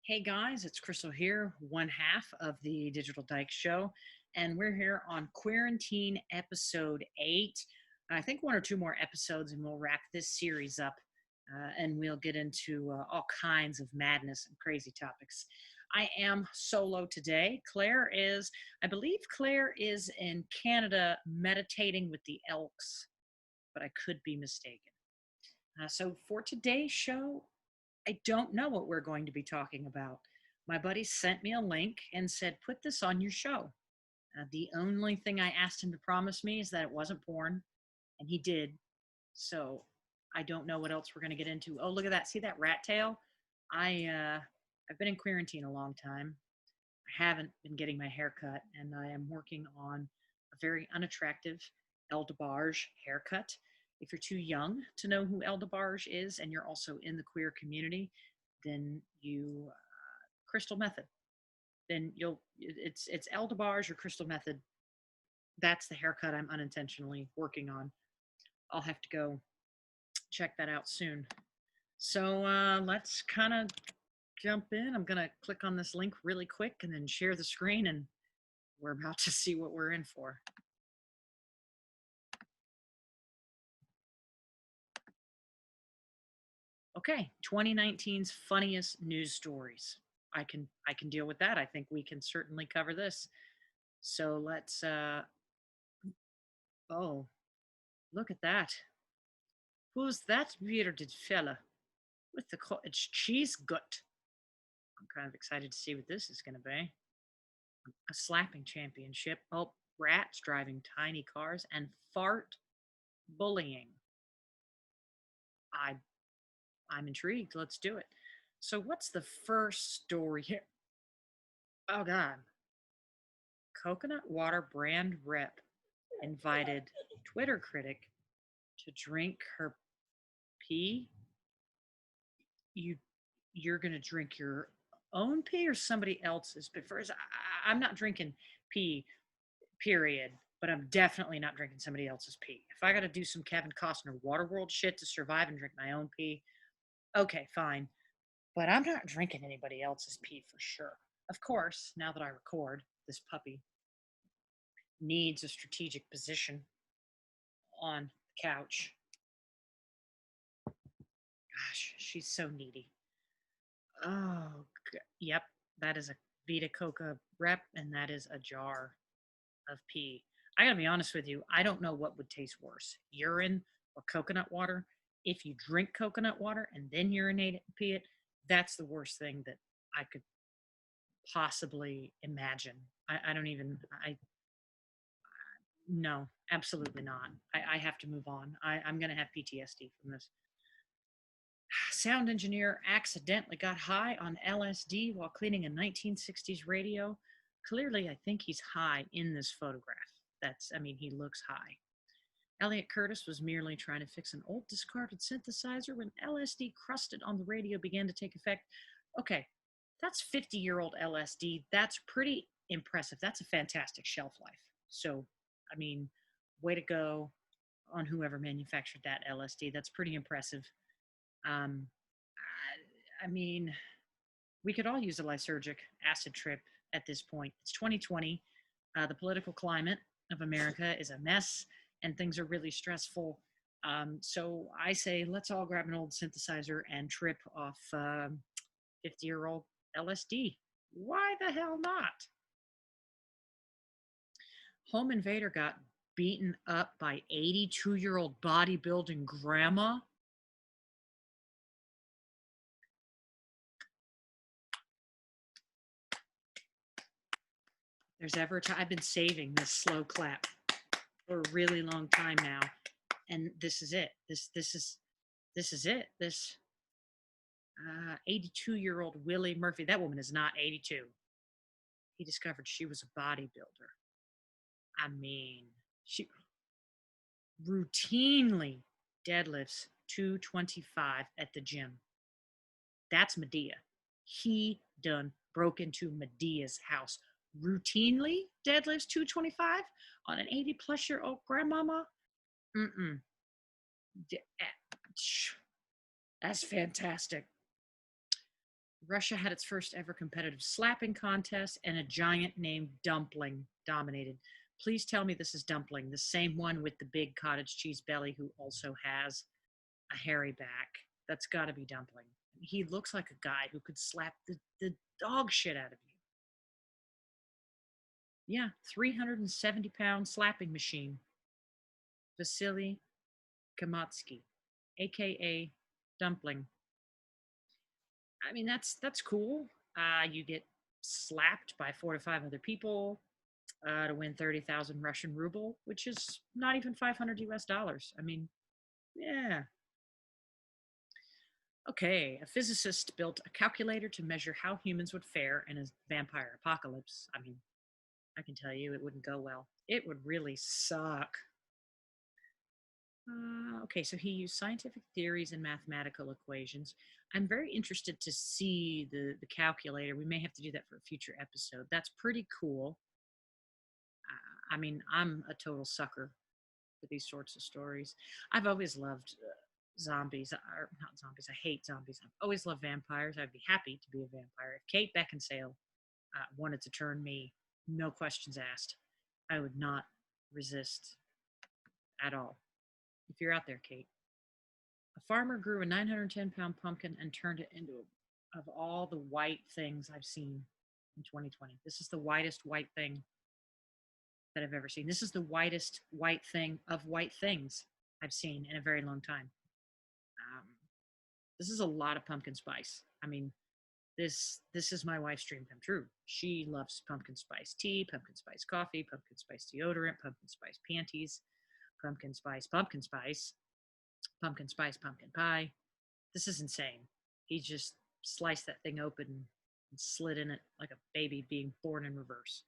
Hey guys, it's Crystal here, one half of the Digital Dyke Show, and we're here on Queerintne episode 8. I think one or two more episodes, and we'll wrap this series up, and we'll get into all kinds of madness and crazy topics. I am solo today. I believe Claire is in Canada meditating with the Elks, but I could be mistaken. So for today's show, I don't know what we're going to be talking about. My buddy sent me a link and said, put this on your show. The only thing I asked him to promise me is that it wasn't porn, and he did. So I don't know what else we're going to get into. Oh, look at that. See that rat tail? I've been in Queerintne a long time. I haven't been getting my hair cut, and I am working on a very unattractive El DeBarge haircut. If you're too young to know who El DeBarge is, and you're also in the queer community, then you Crystal Method. Then it's El DeBarge or Crystal Method. That's the haircut I'm unintentionally working on. I'll have to go check that out soon. So let's kind of jump in. I'm gonna click on this link really quick and then share the screen, and we're about to see what we're in for. Okay, 2019's funniest news stories. I can deal with that. I think we can certainly cover this. So let's oh, look at that. Who's that bearded fella with the cottage cheese gut? I'm kind of excited to see what this is going to be. A slapping championship. Oh, rats driving tiny cars and fart bullying. I I'm intrigued. Let's do it. So what's the first story here? Oh God. Coconut water brand rep invited Twitter critic to drink her pee. You you're gonna drink your own pee or somebody else's? But first, I'm not drinking pee, period. But I'm definitely not drinking somebody else's pee. If I got to do some Kevin Costner Waterworld shit to survive and drink my own pee, okay, fine. But I'm not drinking anybody else's pee for sure. Of course, now that I record, this puppy needs a strategic position on the couch. Gosh, she's so needy. Oh, yep, that is a Vita Coca rep, and that is a jar of pee. I gotta be honest with you, I don't know what would taste worse, urine or coconut water. If you drink coconut water and then urinate it and pee it, that's the worst thing that I could possibly imagine. I don't even, no, absolutely not. I have to move on. I'm going to have PTSD from this. Sound engineer accidentally got high on LSD while cleaning a 1960s radio. Clearly, I think he's high in this photograph. He looks high. Elliot Curtis was merely trying to fix an old discarded synthesizer when LSD crusted on the radio began to take effect. Okay, that's 50-year-old LSD. That's pretty impressive. That's a fantastic shelf life. So, I mean, way to go on whoever manufactured that LSD. That's pretty impressive. Um, I mean, we could all use a lysergic acid trip at this point. It's 2020. The political climate of America is a mess, and things are really stressful. So I say, let's all grab an old synthesizer and trip off 50-year-old LSD. Why the hell not? Home invader got beaten up by 82-year-old bodybuilding grandma. There's ever a time I've been saving this slow clap for a really long time now, and this is it. This is it. This 82-year-old Willie Murphy. That woman is not 82. He discovered she was a bodybuilder. I mean, she routinely deadlifts 225 at the gym. That's Medea. He done broke into Medea's house. Routinely deadlifts 225 on an 80-plus-year-old grandmama. Mm-mm. That's fantastic. Russia had its first ever competitive slapping contest, and a giant named Dumpling dominated. Please tell me this is Dumpling, the same one with the big cottage cheese belly who also has a hairy back. That's got to be Dumpling. He looks like a guy who could slap the dog shit out of you. Yeah, 370-pound slapping machine. Vasily Kamatsky, aka Dumpling. I mean, that's cool. You get slapped by 4 to 5 other people to win 30,000 Russian ruble, which is not even 500 US dollars. I mean, yeah. Okay, a physicist built a calculator to measure how humans would fare in a vampire apocalypse. I mean, I can tell you it wouldn't go well. It would really suck. Okay, so he used scientific theories and mathematical equations. I'm very interested to see the calculator. We may have to do that for a future episode. That's pretty cool. I mean, I'm a total sucker for these sorts of stories. I've always loved zombies, or not zombies. I hate zombies. I've always loved vampires. I'd be happy to be a vampire. If Kate Beckinsale wanted to turn me, no questions asked, I would not resist at all. If you're out there, Kate. A farmer grew a 910-pound pumpkin and turned it into of all the white things I've seen in 2020. This is the whitest white thing that I've ever seen. This is the whitest white thing of white things I've seen in a very long time. Um, this is a lot of pumpkin spice. I mean, this is my wife's dream come true. She loves pumpkin spice tea, pumpkin spice coffee, pumpkin spice deodorant, pumpkin spice panties, pumpkin spice, pumpkin spice pumpkin pie. This is insane. He just sliced that thing open and slid in it like a baby being born in reverse.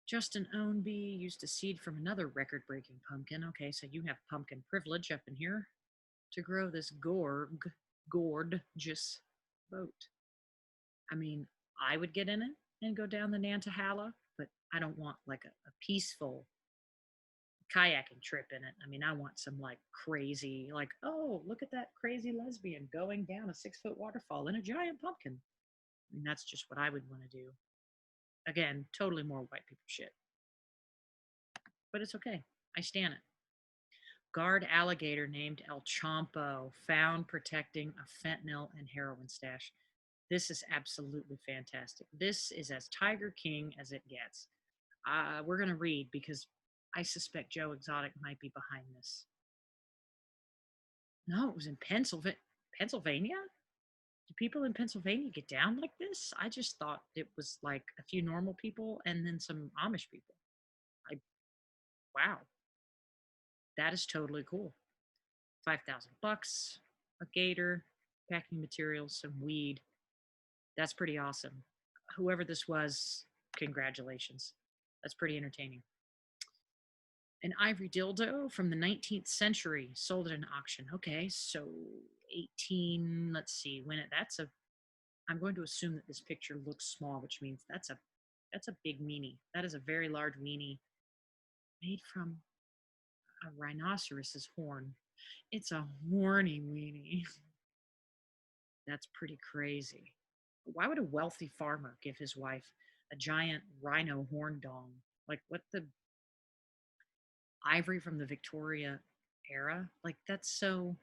Justin Ownby used a seed from another record breaking pumpkin. Okay, so you have pumpkin privilege up in here to grow this gorgeous boat. I mean, I would get in it and go down the Nantahala, but I don't want like a peaceful kayaking trip in it. I mean, I want some like crazy, like, oh, look at that crazy lesbian going down a 6 foot waterfall in a giant pumpkin. I mean, that's just what I would want to do. Again, totally more white people shit, but it's okay. I stand it. Guard alligator named El Chompo found protecting a fentanyl and heroin stash. This is absolutely fantastic. This is as Tiger King as it gets. We're going to read because I suspect Joe Exotic might be behind this. No, it was in Pennsylvania. Pennsylvania? Do people in Pennsylvania get down like this? I just thought it was like a few normal people and then some Amish people. I wow, that is totally cool. $5,000, a gator, packing materials, some weed. That's pretty awesome. Whoever this was, congratulations. That's pretty entertaining. An ivory dildo from the 19th century sold at an auction. Okay, so 18, let's see, when it that's a I'm going to assume that this picture looks small, which means that's a big meanie. That is a very large meanie made from a rhinoceros's horn. It's a horny weenie. That's pretty crazy. Why would a wealthy farmer give his wife a giant rhino horn dong? Like what the ivory from the Victoria era? Like that's so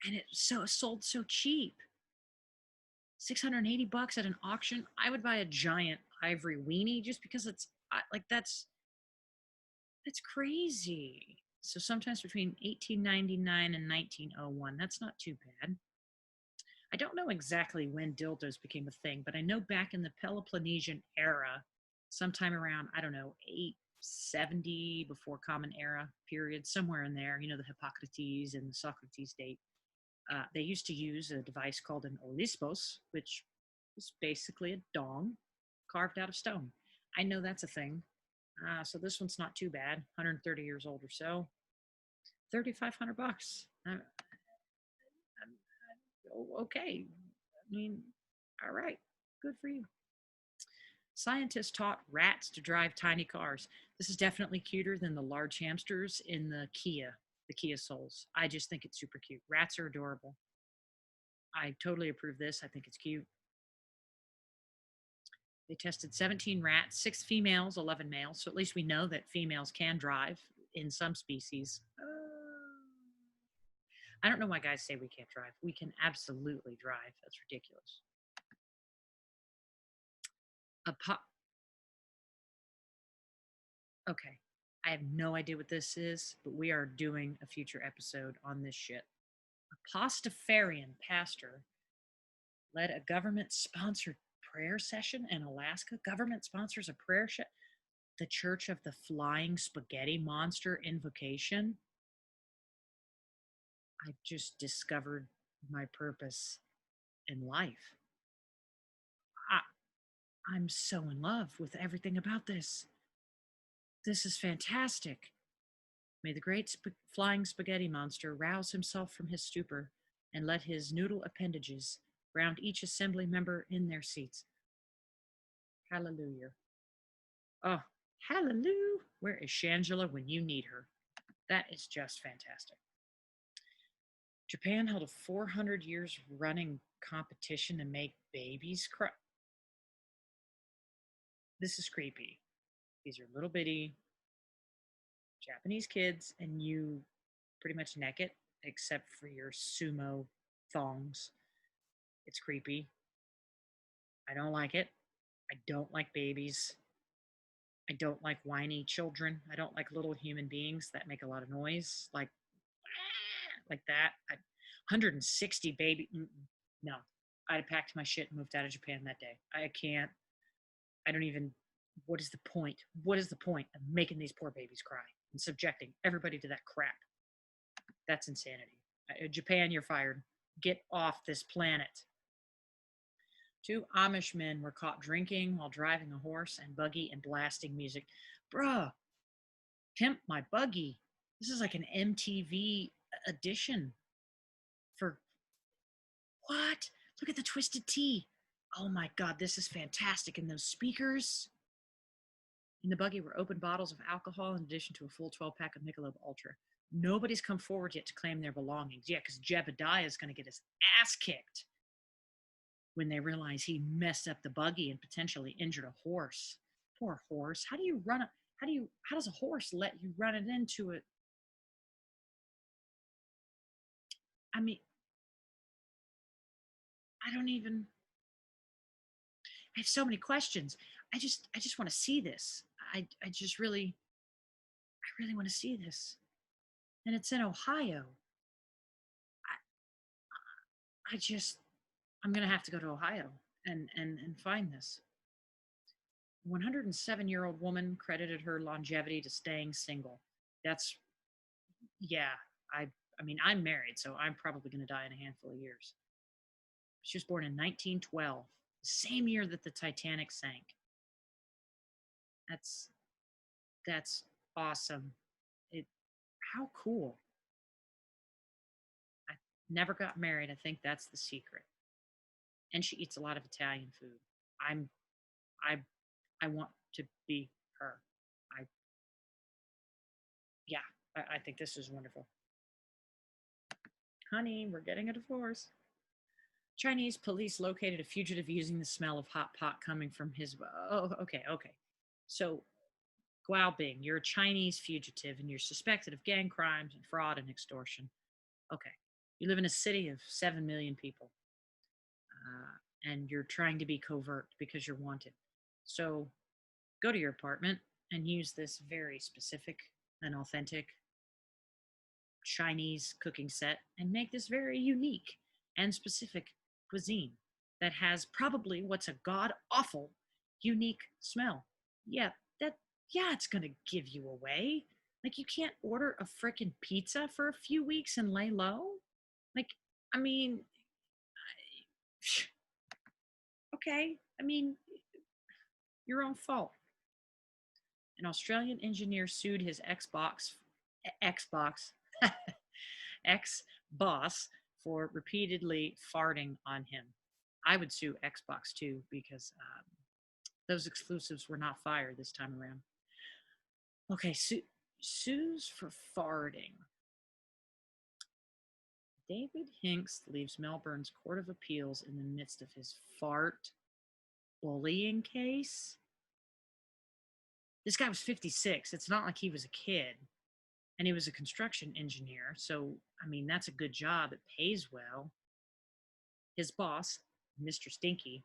and it so sold so cheap. $680 at an auction. I would buy a giant ivory weenie just because it's like that's crazy. So sometimes between 1899 and 1901. That's not too bad. I don't know exactly when dildos became a thing, but I know back in the Peloponnesian era, sometime around, I don't know, 870 before Common Era period, somewhere in there, the Hippocrates and the Socrates date, they used to use a device called an olispos, which is basically a dong carved out of stone. I know that's a thing. So this one's not too bad. 130 years old or so. $3,500. Okay. I mean, all right. Good for you. Scientists taught rats to drive tiny cars. This is definitely cuter than the large hamsters in the Kia Souls. I just think it's super cute. Rats are adorable. I totally approve this. I think it's cute. They tested 17 rats, 6 females, 11 males. So at least we know that females can drive in some species. I don't know why guys say we can't drive. We can absolutely drive. That's ridiculous. A po- okay. I have no idea what this is, but we are doing a future episode on this shit. A Pastafarian pastor led a government sponsored prayer session in Alaska. Government sponsors a prayer the Church of the Flying Spaghetti Monster Invocation. I just discovered my purpose in life. I'm so in love with everything about this. This is fantastic. May the great flying spaghetti monster rouse himself from his stupor and let his noodle appendages ground each assembly member in their seats. Hallelujah. Oh, hallelujah. Where is Shangela when you need her? That is just fantastic. Japan held a 400 years running competition to make babies cry. This is creepy. These are little bitty Japanese kids, and you pretty much naked except for your sumo thongs. It's creepy. I don't like it. I don't like babies. I don't like whiny children. I don't like little human beings that make a lot of noise, like that. 160 baby. No, I'd have packed my shit and moved out of Japan that day. I can't. I don't even. What is the point? What is the point of making these poor babies cry and subjecting everybody to that crap? That's insanity. Japan, you're fired. Get off this planet. 2 Amish men were caught drinking while driving a horse and buggy and blasting music. Bruh, pimp my buggy. This is like an MTV edition for what? Look at the Twisted Tea. Oh my God, this is fantastic. And those speakers in the buggy were open bottles of alcohol in addition to a full 12-pack of Michelob Ultra. Nobody's come forward yet to claim their belongings. Yeah, because Jebediah is going to get his ass kicked when they realize he messed up the buggy and potentially injured a horse. Poor horse. How do you run a how does a horse let you run it into it? I mean, I don't even I have so many questions. I just want to see this. I just really I really want to see this. And it's in Ohio. I just I'm gonna have to go to Ohio and find this. 107-year-old woman credited her longevity to staying single. That's yeah. I I mean I'm married, so I'm probably gonna die in a handful of years. She was born in 1912, the same year that the Titanic sank. That's that's awesome. It how cool. I never got married. I think that's the secret. And she eats a lot of Italian food. I'm I I want to be her. I yeah, I think this is wonderful. Honey, we're getting a divorce. Chinese police located a fugitive using the smell of hot pot coming from his. Oh, okay, okay. So, Guaobing, you're a Chinese fugitive and you're suspected of gang crimes and fraud and extortion. Okay. You live in a city of 7 million people and you're trying to be covert because you're wanted. So, go to your apartment and use this very specific and authentic Chinese cooking set and make this very unique and specific cuisine that has probably what's a god awful unique smell. Yeah, that yeah, it's gonna give you away. Like you can't order a frickin' pizza for a few weeks and lay low. Like, I mean, okay. I mean, your own fault. An Australian engineer sued his Xbox ex boss for repeatedly farting on him. I would sue Xbox too because those exclusives were not fired this time around. Okay, sues for farting. David Hinks leaves Melbourne's Court of Appeals in the midst of his fart bullying case. This guy was 56. It's not like he was a kid. And he was a construction engineer. So, I mean, that's a good job. It pays well. His boss, Mr. Stinky,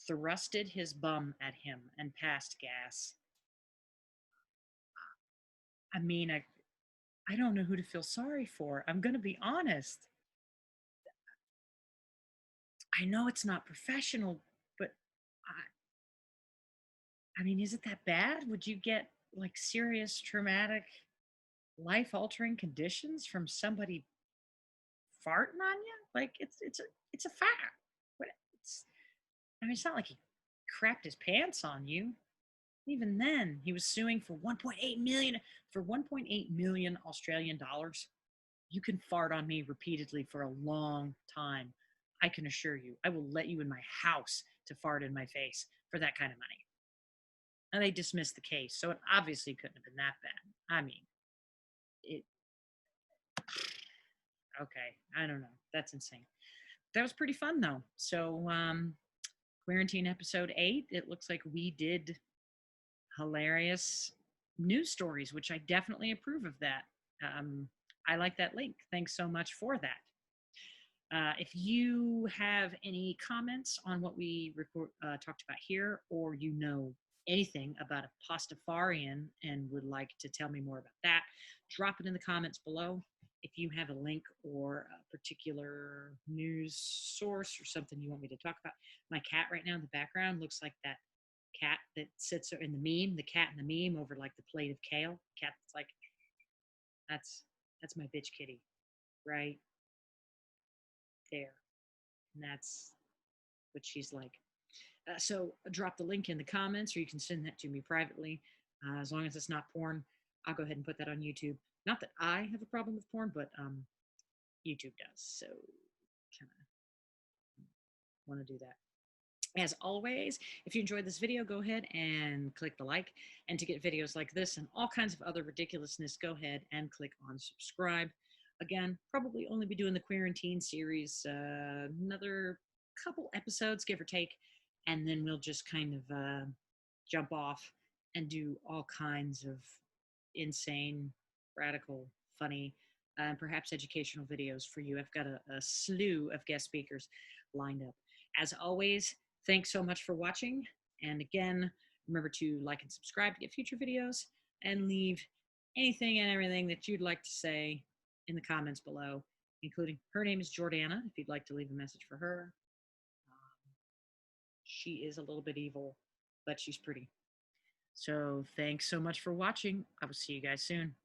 thrusted his bum at him and passed gas. I mean, I don't know who to feel sorry for. I'm going to be honest. I know it's not professional, but I mean, is it that bad? Would you get like serious traumatic, life altering conditions from somebody farting on you? Like it's a fact. But I mean, it's not like he crapped his pants on you. Even then, he was suing for 1.8 million for 1.8 million Australian dollars. You can fart on me repeatedly for a long time. I can assure you, I will let you in my house to fart in my face for that kind of money. And they dismissed the case, so it obviously couldn't have been that bad. I mean, it. Okay, I don't know. That's insane. That was pretty fun though. So, Queerintne episode 8. It looks like we did hilarious news stories, which I definitely approve of that. I like that link. Thanks so much for that. If you have any comments on what we talked about here, or you know anything about a pastafarian and would like to tell me more about that, drop it in the comments below. If you have a link or a particular news source or something you want me to talk about. My cat right now in the background looks like that cat that sits in the meme, the cat in the meme over like the plate of kale. Cat that's like, that's my bitch kitty right there. And that's what she's like. So drop the link in the comments, or you can send that to me privately. As long as it's not porn, I'll go ahead and put that on YouTube. Not that I have a problem with porn, but YouTube does. So kind of want to do that. As always, if you enjoyed this video, go ahead and click the like. And to get videos like this and all kinds of other ridiculousness, go ahead and click on subscribe. Again, probably only be doing the Queerintne series, another couple episodes, give or take, and then we'll just kind of jump off and do all kinds of insane, radical, funny, and perhaps educational videos for you. I've got a slew of guest speakers lined up. As always, thanks so much for watching. And again, remember to like and subscribe to get future videos, and leave anything and everything that you'd like to say in the comments below, including her name is Jordana, if you'd like to leave a message for her. She is a little bit evil, but she's pretty. So thanks so much for watching. I will see you guys soon.